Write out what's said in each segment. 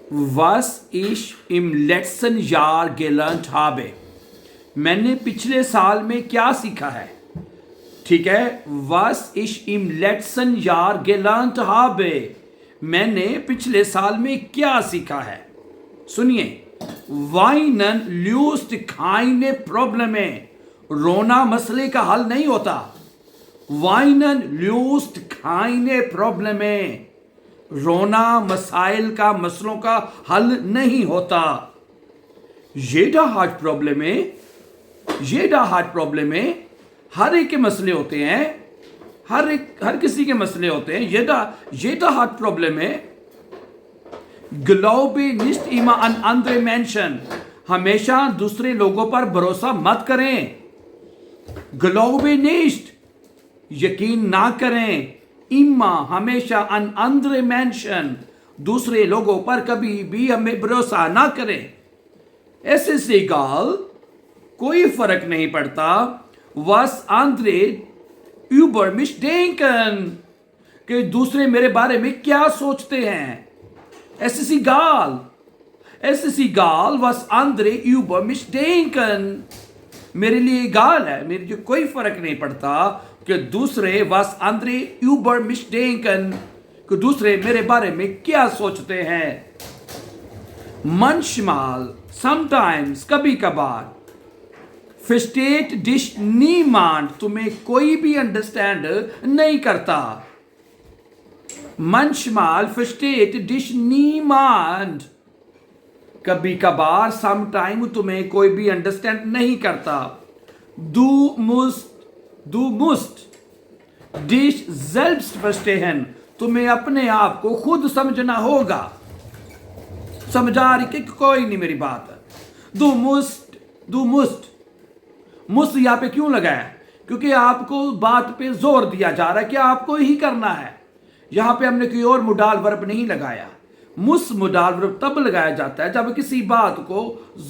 Was ich im letzten Jahr gelernt habe. मैंने पिछले साल में क्या सीखा है. ठीक है. Was ich im letzten Jahr gelernt habe. मैंने पिछले साल में क्या सीखा है. सुनिए. Weinen löst keine Probleme. रोना मसले का हल नहीं होता. Weinen löst keine Probleme. रोना मसाइल का मसलों का हल नहीं होता. Jeder hat Probleme. Jeder hat Probleme. हर एक के मसले होते हैं. हर किसी के मसले होते हैं. Jeder hat Probleme. Glaube nicht immer an andere Menschen. हमेशा दूसरे लोगों पर भरोसा मत करें. Glaube nicht. यकीन ना करें. इम्मा हमेशा अन अंदर मेंशन दूसरे लोगों पर कभी भी हमें भरोसा ना करें. ऐसे से गाल कोई फर्क नहीं पड़ता. वस आंद्रे यूबर मिश डेंकन कि दूसरे मेरे बारे में क्या सोचते हैं. ऐसे सी गाल वस आंद्रे यूबर मिश डेंकन मेरे लिए गाल है. मेरे जो कोई फर्क नहीं पड़ता कि दूसरे वास आंद्रे यूबर मिस्टेकन कि दूसरे मेरे बारे में क्या सोचते हैं. manchmal sometimes कभी कभार versteht dich niemand तुम्हें कोई भी अंडरस्टैंड नहीं करता. manchmal versteht dich niemand कभी कभार sometime तुम्हें कोई भी अंडरस्टैंड नहीं करता. Du musst dich selbst verstehen. तुम्हें अपने आप को खुद समझना होगा. समझा रही कि कोई नहीं मेरी बात. Du musst यहाँ पे क्यों लगा है? क्योंकि आपको बात पे जोर दिया जा रहा है कि आपको ही करना है. यहाँ पे हमने कोई और मुडाल वर्ब नहीं लगाया. मुस मुडाल वर्ब तब लगाया जाता है जब किसी बात को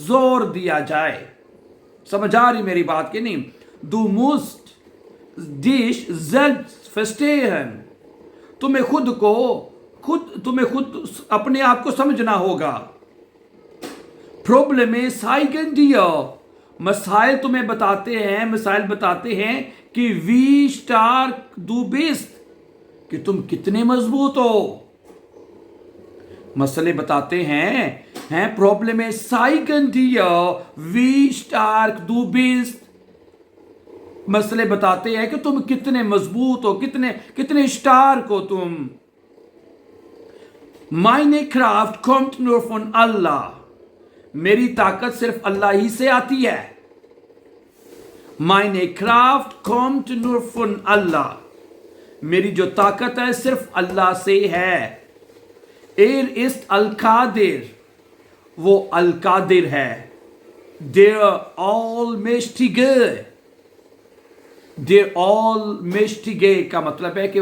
जोर दिया जाए. समझ आ रही मेरी बात की नहीं. Du musst dich selbst verstehen. तुम्हें खुद अपने आप को समझना होगा. Probleme zeigen dir. मसाइल तुम्हें बताते हैं कि wie stark du bist कि तुम कितने मजबूत हो. मसले बताते हैं Probleme zeigen dir wie stark du bist. मसले बताते हैं कि तुम कितने मजबूत हो, कितने स्टार्क हो तुम. Meine Kraft kommt nur von Allah. मेरी ताकत सिर्फ अल्लाह ही से आती है. Meine Kraft kommt nur von Allah. मेरी जो ताकत है सिर्फ अल्लाह से है. ist Al-Qadir. वो अल-कादिर है. Der Allmächtige. Der Allmächtige का मतलब है कि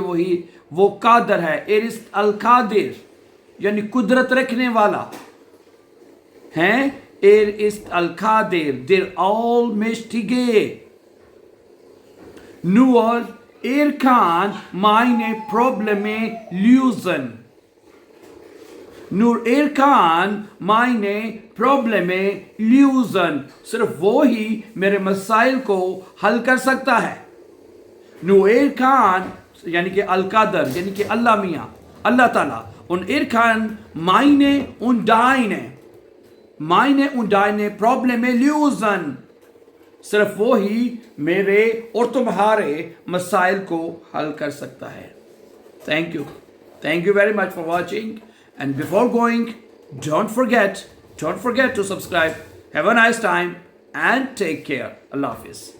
वो कादर है. ist Al-Qadir यानी कुदरत रखने वाला है. ist Al-Qadir. Der Allmächtige. Nur kann meine Probleme lösen. Nur kann meine Probleme lösen. सिर्फ वो ही मेरे मसाइल को हल कर सकता है. Nur kann यानी कि अल-कादर यानी कि अल्लाह मियाँ अल्लाह ताला. Und kann meine und deine Probleme lösen. सिर्फ वो ही मेरे और तुम्हारे मसाइल को हल कर सकता है. Thank you very much for watching. And before going, don't forget to subscribe. Have a nice time and take care. Allah Hafiz.